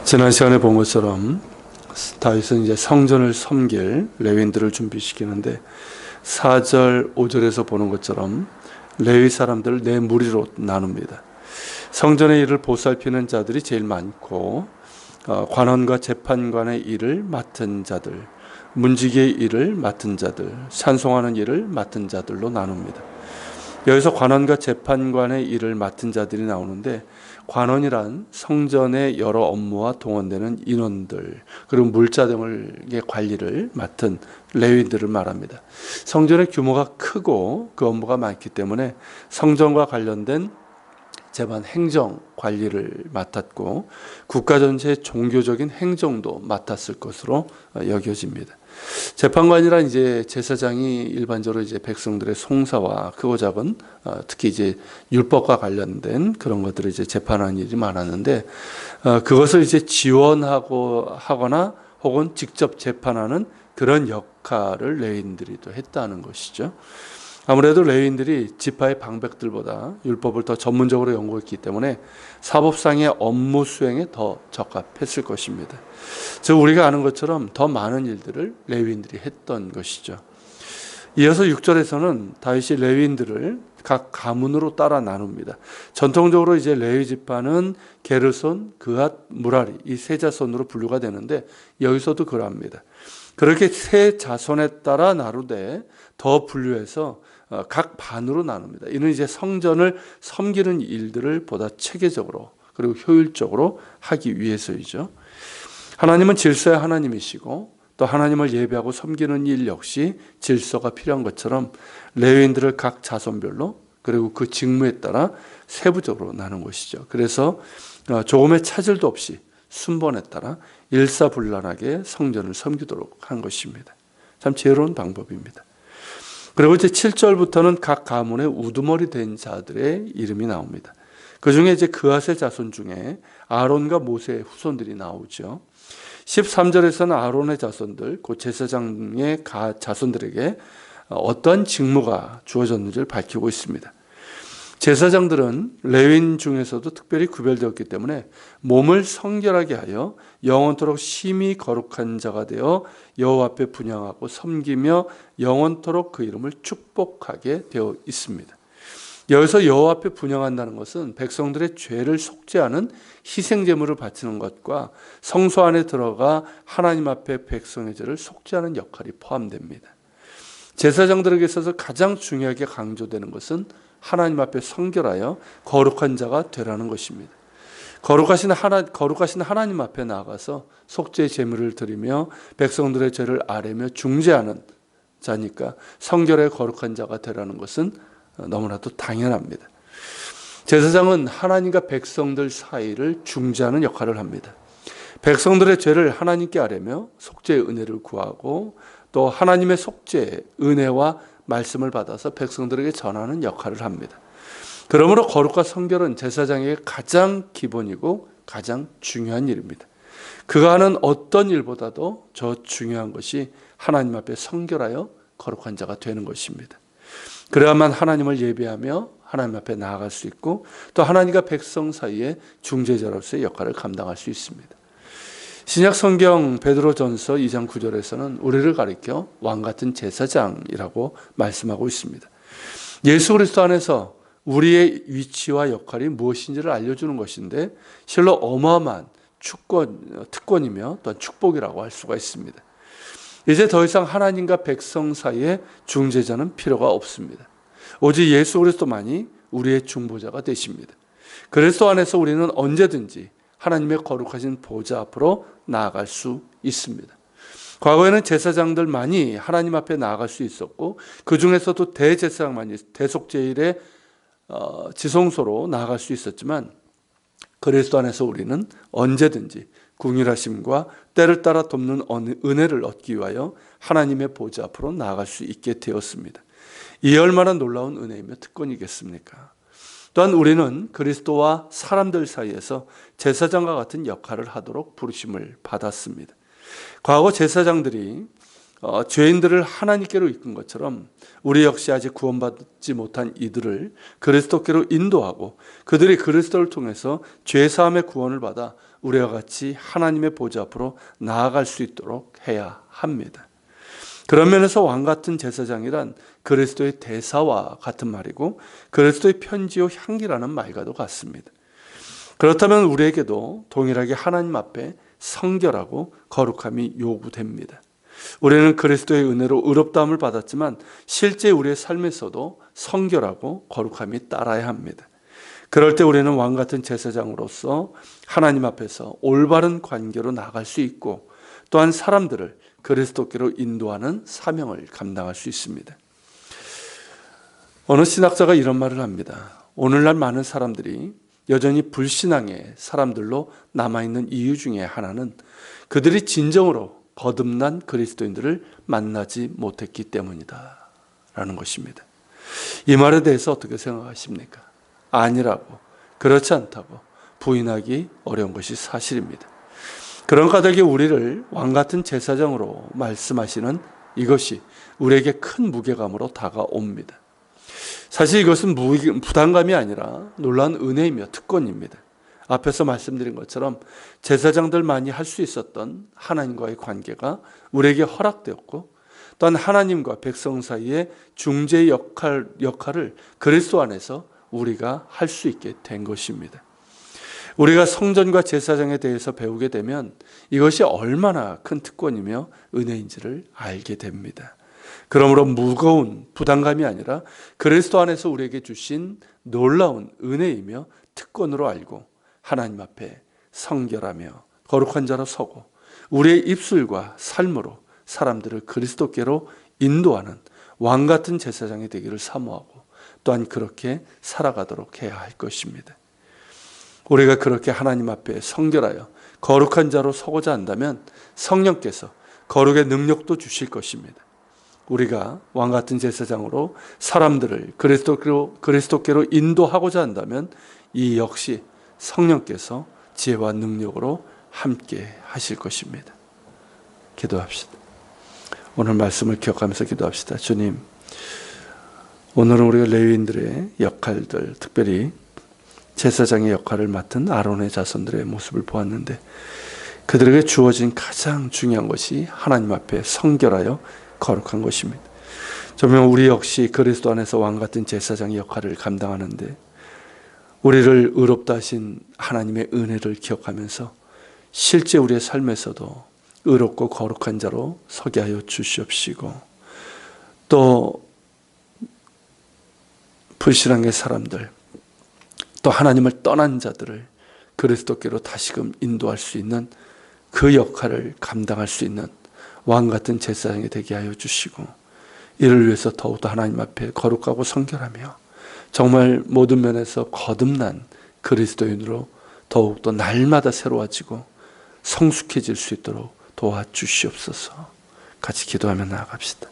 지난 시간에 본 것처럼 다윗은 이제 성전을 섬길 레위인들을 준비시키는데 4절, 5절에서 보는 것처럼 레위 사람들을 네 무리로 나눕니다. 성전의 일을 보살피는 자들이 제일 많고 관원과 재판관의 일을 맡은 자들, 문지기의 일을 맡은 자들, 찬송하는 일을 맡은 자들로 나눕니다. 여기서 관원과 재판관의 일을 맡은 자들이 나오는데, 관원이란 성전의 여러 업무와 동원되는 인원들, 그리고 물자 등의 관리를 맡은 레위인들을 말합니다. 성전의 규모가 크고 그 업무가 많기 때문에 성전과 관련된 재반 행정 관리를 맡았고, 국가 전체의 종교적인 행정도 맡았을 것으로 여겨집니다. 재판관이란 이제 제사장이 일반적으로 이제 백성들의 송사와 크고 작은 특히 이제 율법과 관련된 그런 것들을 이제 재판하는 일이 많았는데, 그것을 이제 하거나 혹은 직접 재판하는 그런 역할을 레위인들이 또 했다는 것이죠. 아무래도 레위인들이 지파의 방백들보다 율법을 더 전문적으로 연구했기 때문에 사법상의 업무 수행에 더 적합했을 것입니다. 즉 우리가 아는 것처럼 더 많은 일들을 레위인들이 했던 것이죠. 이어서 6절에서는 다윗이 레위인들을 각 가문으로 따라 나눕니다. 전통적으로 이제 레위 지파는 게르손, 그앗, 무라리 이 세 자손으로 분류가 되는데, 여기서도 그러합니다. 그렇게 세 자손에 따라 나누되 더 분류해서 각 반으로 나눕니다. 이는 이제 성전을 섬기는 일들을 보다 체계적으로 그리고 효율적으로 하기 위해서이죠. 하나님은 질서의 하나님이시고 또 하나님을 예배하고 섬기는 일 역시 질서가 필요한 것처럼 레위인들을 각 자손별로 그리고 그 직무에 따라 세부적으로 나눈 것이죠. 그래서 조금의 차질도 없이 순번에 따라 일사불란하게 성전을 섬기도록 한 것입니다. 참 지혜로운 방법입니다. 그리고 이제 7절부터는 각 가문의 우두머리 된 자들의 이름이 나옵니다. 그 중에 이제 그앗의 자손 중에 아론과 모세의 후손들이 나오죠. 13절에서는 아론의 자손들, 곧 제사장의 자손들에게 어떤 직무가 주어졌는지를 밝히고 있습니다. 제사장들은 레위인 중에서도 특별히 구별되었기 때문에 몸을 성결하게 하여 영원토록 심히 거룩한 자가 되어 여호와 앞에 분향하고 섬기며 영원토록 그 이름을 축복하게 되어 있습니다. 여기서 여호와 앞에 분향한다는 것은 백성들의 죄를 속죄하는 희생제물을 바치는 것과 성소 안에 들어가 하나님 앞에 백성의 죄를 속죄하는 역할이 포함됩니다. 제사장들에게 있어서 가장 중요하게 강조되는 것은 하나님 앞에 성결하여 거룩한 자가 되라는 것입니다. 거룩하신 하나님 앞에 나아가서 속죄의 제물을 드리며 백성들의 죄를 아뢰며 중재하는 자니까 성결의 거룩한 자가 되라는 것은 너무나도 당연합니다. 제사장은 하나님과 백성들 사이를 중재하는 역할을 합니다. 백성들의 죄를 하나님께 아뢰며 속죄의 은혜를 구하고 또 하나님의 속죄의 은혜와 말씀을 받아서 백성들에게 전하는 역할을 합니다. 그러므로 거룩과 성결은 제사장에게 가장 기본이고 가장 중요한 일입니다. 그가 하는 어떤 일보다도 더 중요한 것이 하나님 앞에 성결하여 거룩한 자가 되는 것입니다. 그래야만 하나님을 예배하며 하나님 앞에 나아갈 수 있고 또 하나님과 백성 사이의 중재자로서의 역할을 감당할 수 있습니다. 신약 성경 베드로전서 2장 9절에서는 우리를 가리켜 왕같은 제사장이라고 말씀하고 있습니다. 예수 그리스도 안에서 우리의 위치와 역할이 무엇인지를 알려주는 것인데 실로 어마어마한 특권이며 또한 축복이라고 할 수가 있습니다. 이제 더 이상 하나님과 백성 사이에 중재자는 필요가 없습니다. 오직 예수 그리스도만이 우리의 중보자가 되십니다. 그리스도 안에서 우리는 언제든지 하나님의 거룩하신 보좌 앞으로 나아갈 수 있습니다. 과거에는 제사장들만이 하나님 앞에 나아갈 수 있었고 그 중에서도 대제사장만이 대속제일의 지성소로 나아갈 수 있었지만 그리스도 안에서 우리는 언제든지 궁휼하심과 때를 따라 돕는 은혜를 얻기 위하여 하나님의 보좌 앞으로 나아갈 수 있게 되었습니다. 이 얼마나 놀라운 은혜이며 특권이겠습니까? 또한 우리는 그리스도와 사람들 사이에서 제사장과 같은 역할을 하도록 부르심을 받았습니다. 과거 제사장들이 죄인들을 하나님께로 이끈 것처럼 우리 역시 아직 구원받지 못한 이들을 그리스도께로 인도하고 그들이 그리스도를 통해서 죄사함의 구원을 받아 우리와 같이 하나님의 보좌 앞으로 나아갈 수 있도록 해야 합니다. 그런 면에서 왕같은 제사장이란 그리스도의 대사와 같은 말이고 그리스도의 편지요 향기라는 말과도 같습니다. 그렇다면 우리에게도 동일하게 하나님 앞에 성결하고 거룩함이 요구됩니다. 우리는 그리스도의 은혜로 의롭다함을 받았지만 실제 우리의 삶에서도 성결하고 거룩함이 따라야 합니다. 그럴 때 우리는 왕같은 제사장으로서 하나님 앞에서 올바른 관계로 나아갈 수 있고 또한 사람들을 그리스도께로 인도하는 사명을 감당할 수 있습니다. 어느 신학자가 이런 말을 합니다. 오늘날 많은 사람들이 여전히 불신앙의 사람들로 남아있는 이유 중에 하나는 그들이 진정으로 거듭난 그리스도인들을 만나지 못했기 때문이다 라는 것입니다. 이 말에 대해서 어떻게 생각하십니까? 아니라고, 그렇지 않다고 부인하기 어려운 것이 사실입니다. 그런 까닭에 우리를 왕같은 제사장으로 말씀하시는 이것이 우리에게 큰 무게감으로 다가옵니다. 사실 이것은 부담감이 아니라 놀라운 은혜이며 특권입니다. 앞에서 말씀드린 것처럼 제사장들만이 할 수 있었던 하나님과의 관계가 우리에게 허락되었고 또한 하나님과 백성 사이의 중재의 역할을 그리스도 안에서 우리가 할 수 있게 된 것입니다. 우리가 성전과 제사장에 대해서 배우게 되면 이것이 얼마나 큰 특권이며 은혜인지를 알게 됩니다. 그러므로 무거운 부담감이 아니라 그리스도 안에서 우리에게 주신 놀라운 은혜이며 특권으로 알고 하나님 앞에 성결하며 거룩한 자로 서고 우리의 입술과 삶으로 사람들을 그리스도께로 인도하는 왕같은 제사장이 되기를 사모하고 또한 그렇게 살아가도록 해야 할 것입니다. 우리가 그렇게 하나님 앞에 성결하여 거룩한 자로 서고자 한다면 성령께서 거룩의 능력도 주실 것입니다. 우리가 왕같은 제사장으로 사람들을 그리스도께로 인도하고자 한다면 이 역시 성령께서 지혜와 능력으로 함께 하실 것입니다. 기도합시다. 오늘 말씀을 기억하면서 기도합시다. 주님, 오늘은 우리가 레위인들의 역할들, 특별히 제사장의 역할을 맡은 아론의 자손들의 모습을 보았는데 그들에게 주어진 가장 중요한 것이 하나님 앞에 성결하여 거룩한 것입니다. 정말 우리 역시 그리스도 안에서 왕같은 제사장의 역할을 감당하는데 우리를 의롭다 하신 하나님의 은혜를 기억하면서 실제 우리의 삶에서도 의롭고 거룩한 자로 서게 하여 주시옵시고 또 불신앙의 사람들 또 하나님을 떠난 자들을 그리스도께로 다시금 인도할 수 있는 그 역할을 감당할 수 있는 왕같은 제사장이 되게 하여 주시고 이를 위해서 더욱더 하나님 앞에 거룩하고 성결하며 정말 모든 면에서 거듭난 그리스도인으로 더욱더 날마다 새로워지고 성숙해질 수 있도록 도와주시옵소서. 같이 기도하며 나아갑시다.